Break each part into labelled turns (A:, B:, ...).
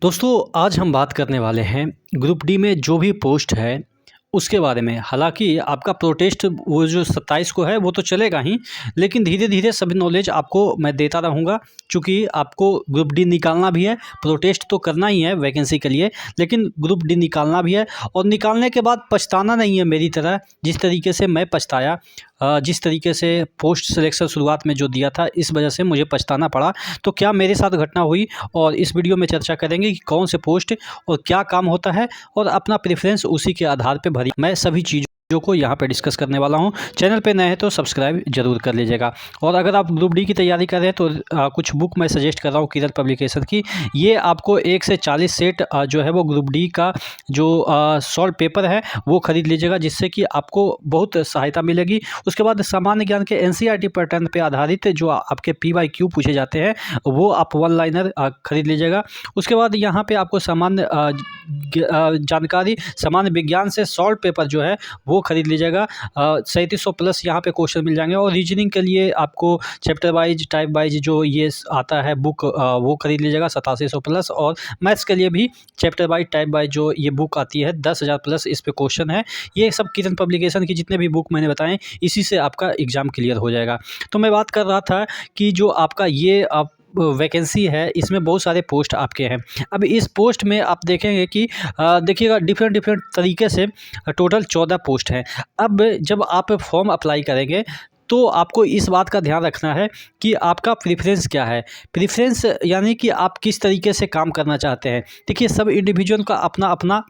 A: दोस्तों आज हम बात करने वाले हैं ग्रुप डी में जो भी पोस्ट है उसके बारे में। हालांकि आपका प्रोटेस्ट वो जो 27 को है वो तो चलेगा ही, लेकिन धीरे धीरे सभी नॉलेज आपको मैं देता रहूँगा। चूँकि आपको ग्रुप डी निकालना भी है, प्रोटेस्ट तो करना ही है वैकेंसी के लिए, लेकिन ग्रुप डी निकालना भी है और निकालने के बाद पछताना नहीं है मेरी तरह, जिस तरीके से मैं पछताया। जिस तरीके से पोस्ट सिलेक्शन शुरुआत में जो दिया था, इस वजह से मुझे पछताना पड़ा। तो क्या मेरे साथ घटना हुई और इस वीडियो में चर्चा करेंगे कि कौन से पोस्ट और क्या काम होता है और अपना प्रेफरेंस उसी के आधार पे भरी। मैं सभी चीज़ों को यहाँ पे डिस्कस करने वाला हूँ। चैनल पे नए हैं तो सब्सक्राइब जरूर कर लीजिएगा। और अगर आप ग्रुप डी की तैयारी कर रहे हैं तो कुछ बुक मैं सजेस्ट कर रहा हूँ किरण पब्लिकेशन की। ये आपको 1 से 40 सेट जो है वो ग्रुप डी का जो सॉल्व पेपर है वो खरीद लीजिएगा, जिससे कि आपको बहुत सहायता मिलेगी। उसके बाद सामान्य ज्ञान के एनसीईआरटी पैटर्न पे आधारित जो आपके पीवाईक्यू पूछे जाते हैं वो आप वन लाइनर खरीद लीजिएगा। उसके बाद यहाँ पे आपको सामान्य जानकारी सामान्य विज्ञान से सॉल्व पेपर जो है वो खरीद लीजिएगा। 3700 प्लस यहाँ पे क्वेश्चन मिल जाएंगे। और रीजनिंग के लिए आपको चैप्टर वाइज टाइप वाइज जो ये आता है बुक वो खरीद लीजिएगा 8700 प्लस। और मैथ्स के लिए भी चैप्टर वाइज टाइप वाइज जो ये बुक आती है 10,000 प्लस इस पे क्वेश्चन है। ये सब किरण पब्लिकेशन की जितने भी बुक मैंने बताएं, इसी से आपका एग्ज़ाम क्लियर हो जाएगा। तो मैं बात कर रहा था कि जो आपका ये आप वैकेंसी है इसमें बहुत सारे पोस्ट आपके हैं। अब इस पोस्ट में आप देखेंगे कि देखिएगा डिफरेंट तरीके से टोटल 14 पोस्ट हैं। अब जब आप फॉर्म अप्लाई करेंगे तो आपको इस बात का ध्यान रखना है कि आपका प्रेफरेंस क्या है। प्रेफरेंस यानी कि आप किस तरीके से काम करना चाहते हैं। देखिए सब इंडिविजुअल का अपना अपना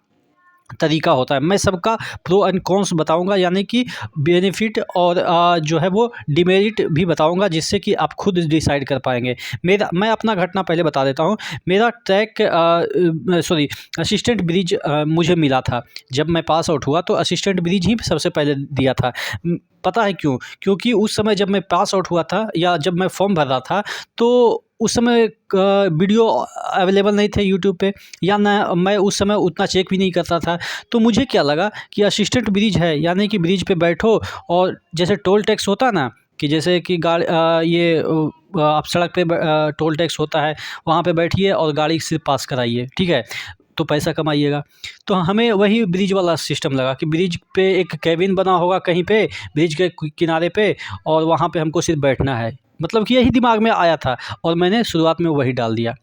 A: तरीका होता है। मैं सबका प्रो एंड कॉन्स बताऊंगा, यानी कि बेनिफिट और जो है वो डिमेरिट भी बताऊंगा, जिससे कि आप खुद डिसाइड कर पाएंगे। मैं अपना घटना पहले बता देता हूं। मेरा ट्रैक असिस्टेंट ब्रिज मुझे मिला था। जब मैं पास आउट हुआ तो असिस्टेंट ब्रिज ही सबसे पहले दिया था। पता है क्यों? क्योंकि उस समय जब मैं पास आउट हुआ था या जब मैं फॉर्म भर रहा था तो उस समय वीडियो अवेलेबल नहीं थे यूट्यूब पे, या ना मैं उस समय उतना चेक भी नहीं करता था। तो मुझे क्या लगा कि असिस्टेंट ब्रिज है, यानी कि ब्रिज पे बैठो और जैसे टोल टैक्स होता ना, कि जैसे कि गाड़ी आप सड़क पे टोल टैक्स होता है, वहाँ पे बैठिए और गाड़ी से पास कराइए, ठीक है, तो पैसा कमाइएगा। तो हमें वही ब्रिज वाला सिस्टम लगा कि ब्रिज पे एक कैबिन बना होगा कहीं पे ब्रिज के किनारे पे, और वहाँ पे हमको सिर्फ बैठना है। मतलब कि यही दिमाग में आया था और मैंने शुरुआत में वही डाल दिया।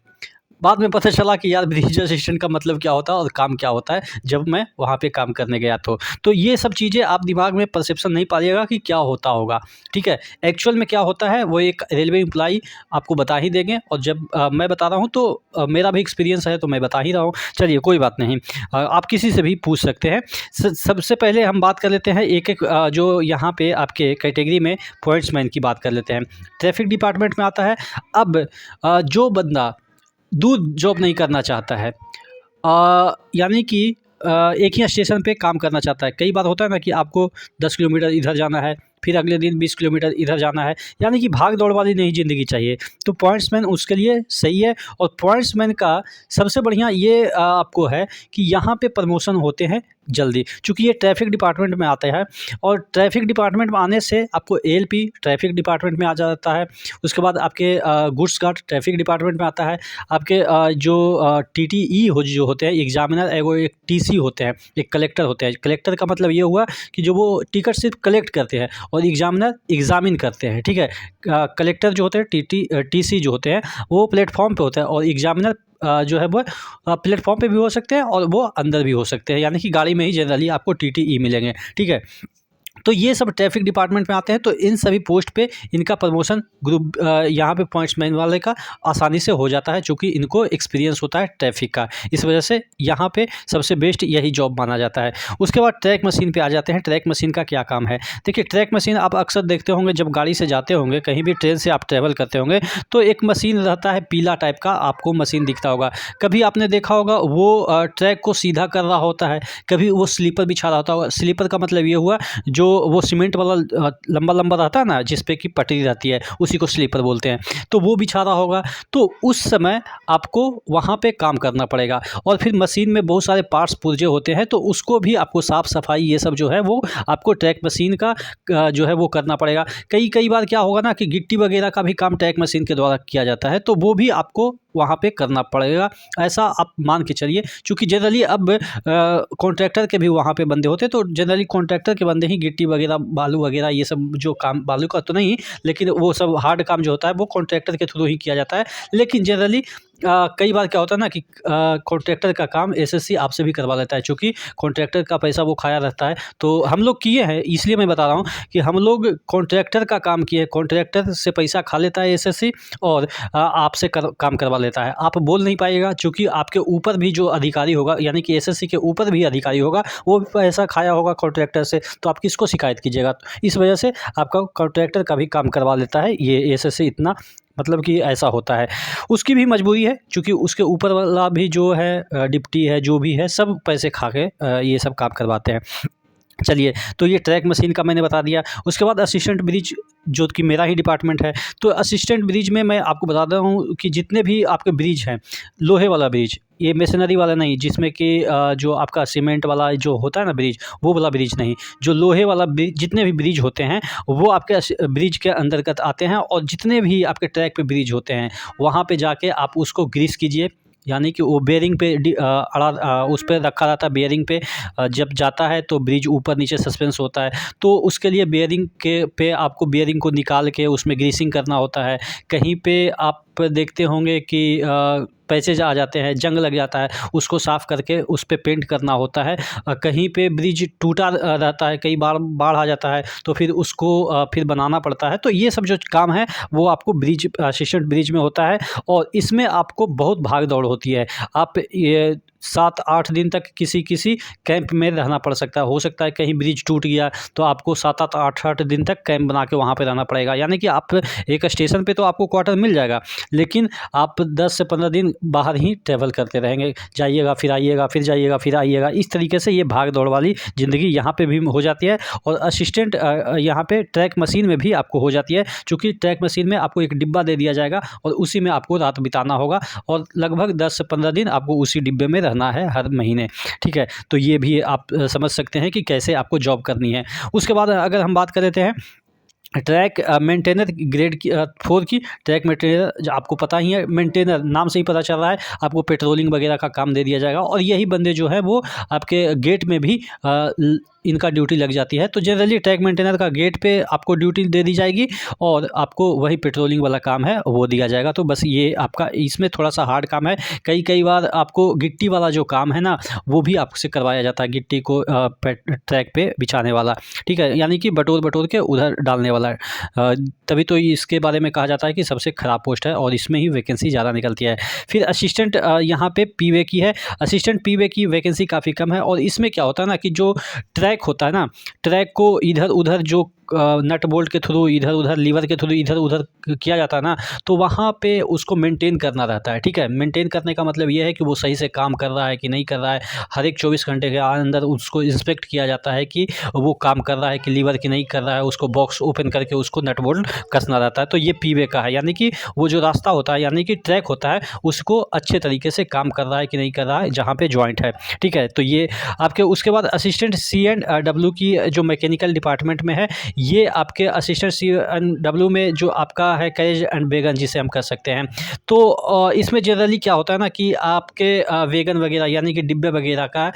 A: बाद में पता चला कि यार ब्रिज असिस्टेंट का मतलब क्या होता है और काम क्या होता है, जब मैं वहाँ पे काम करने गया तो ये सब चीज़ें आप दिमाग में परसेप्शन नहीं पाइएगा कि क्या होता होगा, ठीक है। एक्चुअल में क्या होता है वो एक रेलवे एम्प्लॉई आपको बता ही देंगे। और जब मैं बता रहा हूँ तो मेरा भी एक्सपीरियंस है तो मैं बता ही रहा हूँ। चलिए कोई बात नहीं, आप किसी से भी पूछ सकते हैं। सबसे पहले हम बात कर लेते हैं एक एक जो यहाँ पे आपके कैटेगरी में पॉइंट्समैन की बात कर लेते हैं। ट्रैफिक डिपार्टमेंट में आता है। अब जो बंदा दूर जॉब नहीं करना चाहता है, यानी कि एक ही स्टेशन पे काम करना चाहता है। कई बार होता है ना कि आपको 10 किलोमीटर इधर जाना है, फिर अगले दिन 20 किलोमीटर इधर जाना है, यानी कि भाग दौड़ वाली नहीं ज़िंदगी चाहिए, तो पॉइंट्समैन उसके लिए सही है। और पॉइंट्समैन का सबसे बढ़िया ये आपको है कि यहाँ पे प्रमोशन होते हैं जल्दी, चूँकि ये ट्रैफिक डिपार्टमेंट में आता है। और ट्रैफिक डिपार्टमेंट में आने से आपको एएलपी ट्रैफिक डिपार्टमेंट में आ जाता है। उसके बाद आपके गुड्स गार्ड ट्रैफिक डिपार्टमेंट में आता है। आपके जो टीटीई जो होते हैं एग्जामिनर, एक टीसी होते हैं, एक कलेक्टर होते हैं। कलेक्टर का मतलब ये हुआ कि जो वो टिकट सिर्फ कलेक्ट करते हैं और एग्जामिनर एग्जामिन करते हैं, ठीक है। कलेक्टर जो होते हैं टीसी जो होते हैं वो प्लेटफॉर्म पे होता है, और एग्जामिनर जो है वो प्लेटफॉर्म पे भी हो सकते हैं और वो अंदर भी हो सकते हैं, यानी कि गाड़ी में ही जनरली आपको टीटीई मिलेंगे, ठीक है। तो ये सब ट्रैफिक डिपार्टमेंट में आते हैं। तो इन सभी पोस्ट पे इनका प्रमोशन ग्रुप यहाँ पे पॉइंट्समैन वाले का आसानी से हो जाता है, क्योंकि इनको एक्सपीरियंस होता है ट्रैफिक का। इस वजह से यहाँ पे सबसे बेस्ट यही जॉब माना जाता है। उसके बाद ट्रैक मशीन पे आ जाते हैं। ट्रैक मशीन का क्या काम है? देखिए ट्रैक मशीन आप अक्सर देखते होंगे, जब गाड़ी से जाते होंगे, कहीं भी ट्रेन से आप ट्रैवल करते होंगे तो एक मशीन रहता है पीला टाइप का, आपको मशीन दिखता होगा। कभी आपने देखा होगा वो ट्रैक को सीधा कर रहा होता है, कभी वो स्लीपर बिछा रहा होता होगा। स्लीपर का मतलब ये हुआ जो वो सीमेंट वाला लंबा लंबा रहता है ना, जिस पे कि पटरी रहती है, उसी को स्लीपर बोलते हैं। तो वो बिछा रहा होगा, तो उस समय आपको वहाँ पे काम करना पड़ेगा। और फिर मशीन में बहुत सारे पार्ट्स पुर्जे होते हैं, तो उसको भी आपको साफ़ सफाई ये सब जो है वो आपको ट्रैक मशीन का जो है वो करना पड़ेगा। कई बार क्या होगा ना कि गिट्टी वगैरह का भी काम ट्रैक मशीन के द्वारा किया जाता है, तो वो भी आपको वहाँ पे करना पड़ेगा, ऐसा आप मान के चलिए। चूँकि जनरली अब कॉन्ट्रैक्टर के भी वहाँ पे बंदे होते हैं, तो जनरली कॉन्ट्रैक्टर के बंदे ही गिट्टी वगैरह, बालू वगैरह ये सब जो काम, बालू का तो नहीं, लेकिन वो सब हार्ड काम जो होता है वो कॉन्ट्रैक्टर के थ्रू ही किया जाता है। लेकिन जनरली कई बार क्या होता है ना कि कॉन्ट्रैक्टर का काम एसएससी आपसे भी करवा लेता है, चूँकि कॉन्ट्रैक्टर का पैसा वो खाया रहता है। तो हम लोग किए हैं, इसलिए मैं बता रहा हूँ कि हम लोग कॉन्ट्रैक्टर का काम किए, कॉन्ट्रैक्टर से पैसा खा लेता है एसएससी, और आपसे काम करवा लेता है। आप बोल नहीं पाइएगा, चूँकि आपके ऊपर भी जो अधिकारी होगा, यानी कि एसएससी के ऊपर भी अधिकारी होगा, वो भी पैसा खाया होगा कॉन्ट्रैक्टर से, तो आप किसको शिकायत कीजिएगा। इस वजह से आपका कॉन्ट्रैक्टर का भी काम करवा लेता है ये एसएससी, इतना मतलब कि ऐसा होता है। उसकी भी मजबूरी है, चूँकि उसके ऊपर वाला भी जो है डिप्टी है, जो भी है, सब पैसे खा के ये सब काम करवाते हैं। चलिए, तो ये ट्रैक मशीन का मैंने बता दिया। उसके बाद असिस्टेंट ब्रिज, जो कि मेरा ही डिपार्टमेंट है। तो असिस्टेंट ब्रिज में मैं आपको बता रहा हूँ कि जितने भी आपके ब्रिज हैं, लोहे वाला ब्रिज, ये मशीनरी वाला नहीं, जिसमें कि जो आपका सीमेंट वाला जो होता है ना ब्रिज, वो वाला ब्रिज नहीं, जो लोहे वाला ब्रिज, जितने भी ब्रिज होते हैं वो आपके ब्रिज के अंतर्गत आते हैं। और जितने भी आपके ट्रैक पे ब्रिज होते हैं, वहाँ पे जाके आप उसको ग्रीस कीजिए, यानी कि वो बेयरिंग पे उस पे रखा रहता है। बेयरिंग पे जब जाता है तो ब्रिज ऊपर नीचे सस्पेंस होता है, तो उसके लिए बेयरिंग के पे आपको बेयरिंग को निकाल के उसमें ग्रीसिंग करना होता है। कहीं पे आप देखते होंगे कि पैचेज आ जाते हैं, जंग लग जाता है, उसको साफ़ करके उस पे पेंट करना होता है। कहीं पे ब्रिज टूटा रहता है, कई बार बाढ़ आ जाता है, तो फिर उसको फिर बनाना पड़ता है। तो ये सब जो काम है वो आपको ब्रिज, असिस्टेंट ब्रिज में होता है, और इसमें आपको बहुत भाग दौड़ होती है। आप ये 7-8 दिन तक किसी कैंप में रहना पड़ सकता है। हो सकता है कहीं ब्रिज टूट गया तो आपको 7-8 8-8 दिन तक कैंप बना के वहाँ पे रहना पड़ेगा। यानी कि आप एक स्टेशन पे तो आपको क्वार्टर मिल जाएगा, लेकिन आप 10 से 15 दिन बाहर ही ट्रैवल करते रहेंगे, जाइएगा फिर आइएगा, फिर जाइएगा फिर आइएगा। इस तरीके से ये भाग दौड़ वाली ज़िंदगी यहाँ पे भी हो जाती है। और असिस्टेंट यहाँ पे ट्रैक मशीन में भी आपको हो जाती है, चूँकि ट्रैक मशीन में आपको एक डिब्बा दे दिया जाएगा और उसी में आपको रात बिताना होगा, और लगभग 10 से 15 दिन आपको उसी डिब्बे में रहना है हर महीने। ठीक है, तो ये भी आप समझ सकते हैं कि कैसे आपको जॉब करनी है। उसके बाद अगर हम बात कर लेते हैं ट्रैक मेंटेनर ग्रेड की 4 की। ट्रैक मेंटेनर जो आपको पता ही है, मेंटेनर नाम से ही पता चल रहा है, आपको पेट्रोलिंग वगैरह का काम दे दिया जाएगा। और यही बंदे जो है वो आपके गेट में भी इनका ड्यूटी लग जाती है। तो जनरली ट्रैक मेंटेनर का गेट पे आपको ड्यूटी दे दी जाएगी, और आपको वही पेट्रोलिंग वाला काम है वो दिया जाएगा। तो बस ये आपका इसमें थोड़ा सा हार्ड काम है। कई बार आपको गिट्टी वाला जो काम है ना, वो भी आपसे करवाया जाता है, गिट्टी को ट्रैक पे बिछाने वाला। ठीक है, यानी कि बटोर के उधर डालने वाला। तभी तो इसके बारे में कहा जाता है कि सबसे ख़राब पोस्ट है, और इसमें ही वैकेंसी ज़्यादा निकलती है। फिर असिस्टेंट यहाँ पे पीवे की है। असिस्टेंट पीवे की वैकेंसी काफ़ी कम है। और इसमें क्या होता है ना कि जो ट्रैक होता है ना, ट्रैक को इधर उधर जो नट बोल्ट के थ्रू, इधर उधर लीवर के थ्रू इधर उधर किया जाता है ना, तो वहाँ पे उसको मेंटेन करना रहता है। ठीक है, मेंटेन करने का मतलब ये है कि वो सही से काम कर रहा है कि नहीं कर रहा है। हर एक 24 घंटे के अंदर उसको इंस्पेक्ट किया जाता है कि वो काम कर रहा है कि लीवर की नहीं कर रहा है। उसको बॉक्स ओपन करके उसको नट बोल्ट कसना रहता है। तो ये पीवे का है, यानी कि वो जो रास्ता होता है, यानी कि ट्रैक होता है, उसको अच्छे तरीके से काम कर रहा है कि नहीं कर रहा है, जहाँ पे जॉइंट है। ठीक है, तो ये आपके उसके बाद असिस्टेंट C&W की जो मैकेनिकल डिपार्टमेंट में है, ये आपके असिस्टेंट C&W में जो आपका है कैरेज एंड वैगन, जिसे हम कर सकते हैं। तो इसमें जनरली क्या होता है ना कि आपके वैगन वगैरह, यानी कि डिब्बे वगैरह का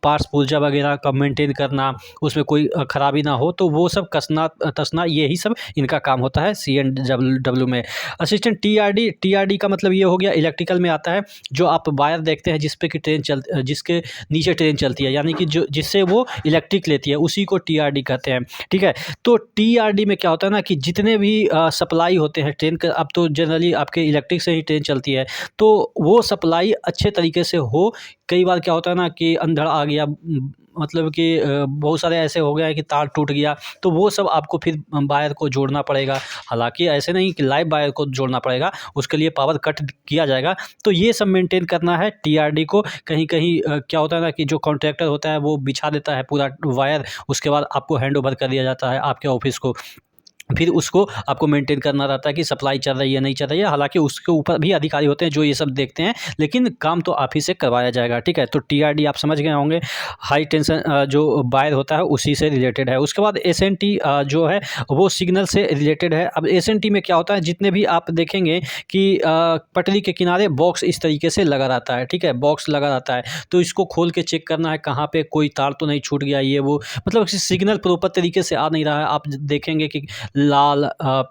A: पार्ट्स पुर्जा वगैरह का मेंटेन करना, उसमें कोई खराबी ना हो, तो वो सब कसना तसना, यही सब इनका काम होता है C&W में। असिस्टेंट TRD का मतलब ये हो गया, इलेक्ट्रिकल में आता है। जो आप वायर देखते हैं जिसपे कि जिसके नीचे ट्रेन चलती है, यानी कि जो जिससे वो इलेक्ट्रिक लेती है, उसी को TRD कहते हैं। ठीक है, तो TRD में क्या होता है ना कि जितने भी सप्लाई होते हैं ट्रेन का, अब तो जनरली आपके इलेक्ट्रिक से ही ट्रेन चलती है, तो वो सप्लाई अच्छे तरीके से हो। कई बार क्या होता है ना कि अंधड़ आ गया, मतलब कि बहुत सारे ऐसे हो गए हैं कि तार टूट गया, तो वो सब आपको फिर वायर को जोड़ना पड़ेगा। हालाँकि ऐसे नहीं कि लाइव वायर को जोड़ना पड़ेगा, उसके लिए पावर कट किया जाएगा। तो ये सब मेंटेन करना है टीआरडी को। कहीं-कहीं क्या होता है ना कि जो कॉन्ट्रैक्टर होता है वो बिछा देता है पूरा वायर, उसके बाद आपको हैंडओवर कर दिया जाता है आपके ऑफ़िस को। फिर उसको आपको मेंटेन करना रहता है कि सप्लाई चल रही है, नहीं चल रही है। हालाँकि उसके ऊपर भी अधिकारी होते हैं जो ये सब देखते हैं, लेकिन काम तो आप ही से करवाया जाएगा, ठीक है? तो टीआरडी आप समझ गए होंगे, हाई टेंशन जो वायर होता है उसी से रिलेटेड है। उसके बाद एसएनटी जो है वो सिग्नल से रिलेटेड है। अब एसएनटी में क्या होता है, जितने भी आप देखेंगे कि पटरी के किनारे बॉक्स इस तरीके से लगा रहता है, ठीक है? बॉक्स लगा रहता है, तो इसको खोल के चेक करना है कहाँ पे कोई तार तो नहीं छूट गया, ये वो। मतलब सिग्नल प्रॉपर तरीके से आ नहीं रहा है। आप देखेंगे कि लाल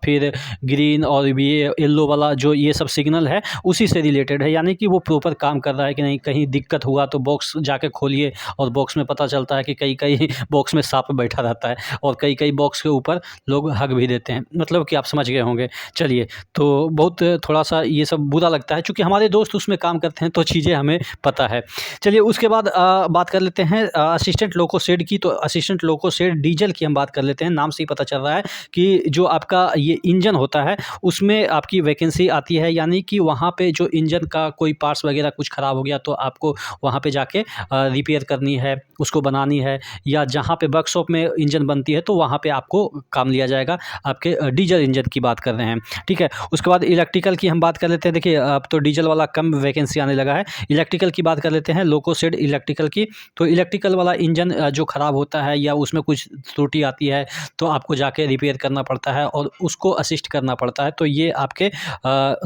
A: फिर ग्रीन और ये येलो वाला जो ये सब सिग्नल है उसी से रिलेटेड है, यानी कि वो प्रॉपर काम कर रहा है कि नहीं। कहीं दिक्कत हुआ तो बॉक्स जाके खोलिए और बॉक्स में पता चलता है कि कई बॉक्स में सांप बैठा रहता है और कई बॉक्स के ऊपर लोग हग भी देते हैं, मतलब कि आप समझ गए होंगे। चलिए, तो बहुत थोड़ा-सा ये सब बुरा लगता है, चूँकि हमारे दोस्त उसमें काम करते हैं तो चीज़ें हमें पता है। चलिए, उसके बाद बात कर लेते हैं असिस्टेंट लोको शेड की। तो असिस्टेंट लोको शेड डीजल की हम बात कर लेते हैं। नाम से ही पता चल रहा है कि जो आपका ये इंजन होता है उसमें आपकी वैकेंसी आती है, यानी कि वहाँ पे जो इंजन का कोई पार्ट्स वगैरह कुछ ख़राब हो गया तो आपको वहाँ पे जाके रिपेयर करनी है, उसको बनानी है, या जहाँ पे वर्कशॉप में इंजन बनती है तो वहाँ पे आपको काम लिया जाएगा। आपके डीजल इंजन की बात कर रहे हैं, ठीक है। उसके बाद इलेक्ट्रिकल की हम बात कर लेते हैं। देखिए, अब तो डीजल वाला कम वैकेंसी आने लगा है। इलेक्ट्रिकल की बात कर लेते हैं, लोको शेड इलेक्ट्रिकल की। तो इलेक्ट्रिकल वाला इंजन जो ख़राब होता है या उसमें कुछ त्रुटि आती है तो आपको जाके रिपेयर करना पड़ता है और उसको असिस्ट करना पड़ता है। तो ये आपके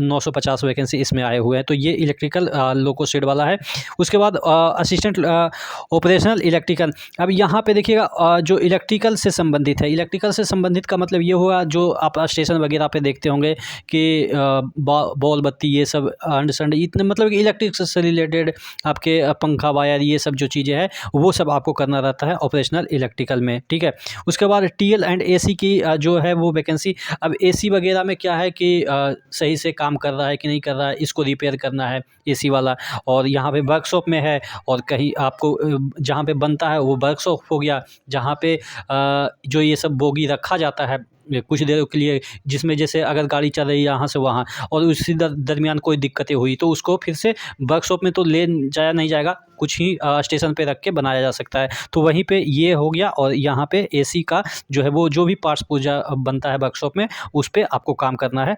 A: 950 वैकेंसी इसमें आए हुए हैं। तो ये इलेक्ट्रिकल लोको शेड वाला है। उसके बाद असिस्टेंट ऑपरेशनल इलेक्ट्रिकल। अब यहाँ पे देखिएगा जो इलेक्ट्रिकल से संबंधित है, इलेक्ट्रिकल से संबंधित का मतलब ये हुआ जो आप स्टेशन वगैरह पे देखते होंगे कि बॉल बत्ती ये सब अंड संड इतने, मतलब कि इलेक्ट्रिक से रिलेटेड आपके पंखा वायर ये सब जो चीज़ें हैं वो सब आपको करना रहता है ऑपरेशनल इलेक्ट्रिकल में, ठीक है। उसके बाद टीएल एंड एसी की जो है वो वैकेंसी। अब एसी वगैरह में क्या है कि सही से काम कर रहा है कि नहीं कर रहा है, इसको रिपेयर करना है एसी वाला। और यहाँ पे वर्कशॉप में है और कहीं आपको जहाँ पे बनता है वो वर्कशॉप हो गया, जहाँ पे जो ये सब बोगी रखा जाता है ये कुछ देर के लिए, जिसमें जैसे अगर गाड़ी चल रही है यहाँ से वहाँ और उसी दरमियान कोई दिक्कतें हुई तो उसको फिर से वर्कशॉप में तो ले जाया नहीं जाएगा, कुछ ही स्टेशन पे रख के बनाया जा सकता है। तो वहीं पे ये हो गया। और यहाँ पे एसी का जो है वो जो भी पार्ट्स पूजा बनता है वर्कशॉप में उस पे आपको काम करना है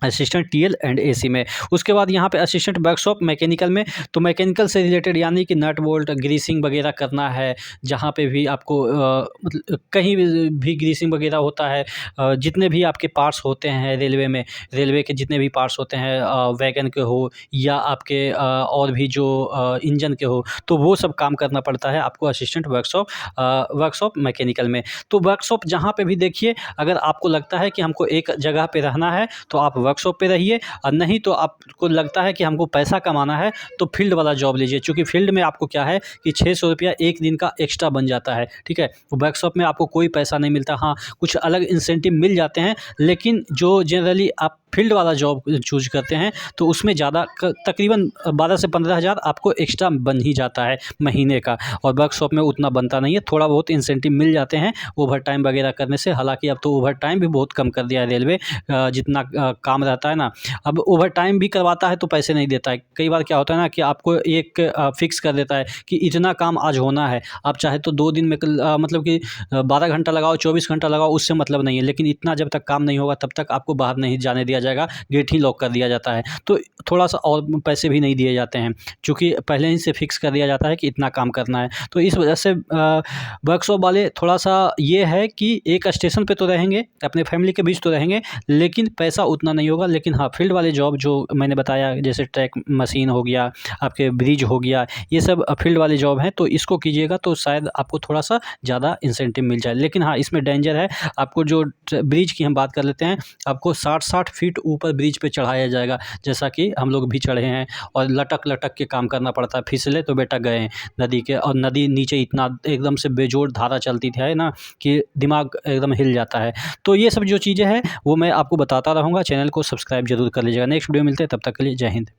A: असिस्टेंट टीएल एंड एसी में। उसके बाद यहाँ पे असिस्टेंट वर्कशॉप मैकेनिकल में। तो मैकेनिकल से रिलेटेड यानी कि नट बोल्ट ग्रीसिंग वगैरह करना है, जहाँ पे भी आपको मतलब कहीं भी ग्रीसिंग वगैरह होता है, जितने भी आपके पार्ट्स होते हैं रेलवे में, रेलवे के जितने भी पार्ट्स होते हैं वैगन के हो या आपके और भी जो इंजन के हो, तो वो सब काम करना पड़ता है आपको असिस्टेंट वर्कशॉप मैकेनिकल में। तो वर्कशॉप जहाँ पे भी देखिए, अगर आपको लगता है कि हमको एक जगह पे रहना है तो आप वर्कशॉप पे रहिए, और नहीं तो आपको लगता है कि हमको पैसा कमाना है तो फील्ड वाला जॉब लीजिए। चूँकि फील्ड में आपको क्या है कि 600 रुपया एक दिन का एक्स्ट्रा बन जाता है, ठीक है। वर्कशॉप में आपको कोई पैसा नहीं मिलता। हाँ, कुछ अलग इंसेंटिव मिल जाते हैं, लेकिन जो जनरली आप फील्ड वाला जॉब चूज़ करते हैं तो उसमें ज़्यादा तकरीबन 12 से 15 हज़ार आपको एक्स्ट्रा बन ही जाता है महीने का, और वर्कशॉप में उतना बनता नहीं है। थोड़ा बहुत इंसेंटिव मिल जाते हैं ओवर टाइम वगैरह करने से। हालांकि अब तो ओवर टाइम भी बहुत कम कर दिया है रेलवे, जितना काम रहता है ना, अब ओवर टाइम भी करवाता है तो पैसे नहीं देता है। कई बार क्या होता है ना कि आपको एक फिक्स कर देता है कि इतना काम आज होना है, आप चाहे तो 2 दिन में मतलब कि 12 घंटा लगाओ 24 घंटा लगाओ, उससे मतलब नहीं है, लेकिन इतना जब तक काम नहीं होगा तब तक आपको बाहर नहीं जाने दिया जाएगा, गेट ही लॉक कर दिया जाता है। तो थोड़ा सा और पैसे भी नहीं दिए जाते हैं, चूँकि पहले ही से फिक्स कर दिया जाता है कि इतना काम करना है। तो इस वजह से वर्कशॉप वाले थोड़ा सा ये है कि एक स्टेशन पे तो रहेंगे, अपने फैमिली के बीच तो रहेंगे, लेकिन पैसा उतना नहीं होगा। लेकिन हाँ, फील्ड वाले जॉब जो मैंने बताया, जैसे ट्रैक मशीन हो गया, आपके ब्रिज हो गया, ये सब फील्ड वाले जॉब हैं, तो इसको कीजिएगा तो शायद आपको थोड़ा सा ज़्यादा इंसेंटिव मिल जाए। लेकिन हाँ, इसमें डेंजर है। आपको जो ब्रिज की हम बात कर लेते हैं, आपको 60-60 फीट ऊपर ब्रिज पे चढ़ाया जाएगा, जैसा कि हम लोग भी चढ़े हैं, और लटक के काम करना पड़ता है। फिसले तो बेटा गए नदी के, और नदी नीचे इतना एकदम से बेजोड़ धारा चलती है ना कि दिमाग एकदम हिल जाता है। तो ये सब जो चीज़ें हैं वो मैं आपको बताता रहूँगा। चैनल को सब्सक्राइब जरूर कर लीजिएगा। नेक्स्ट वीडियो मिलते हैं, तब तक के लिए जय हिंद।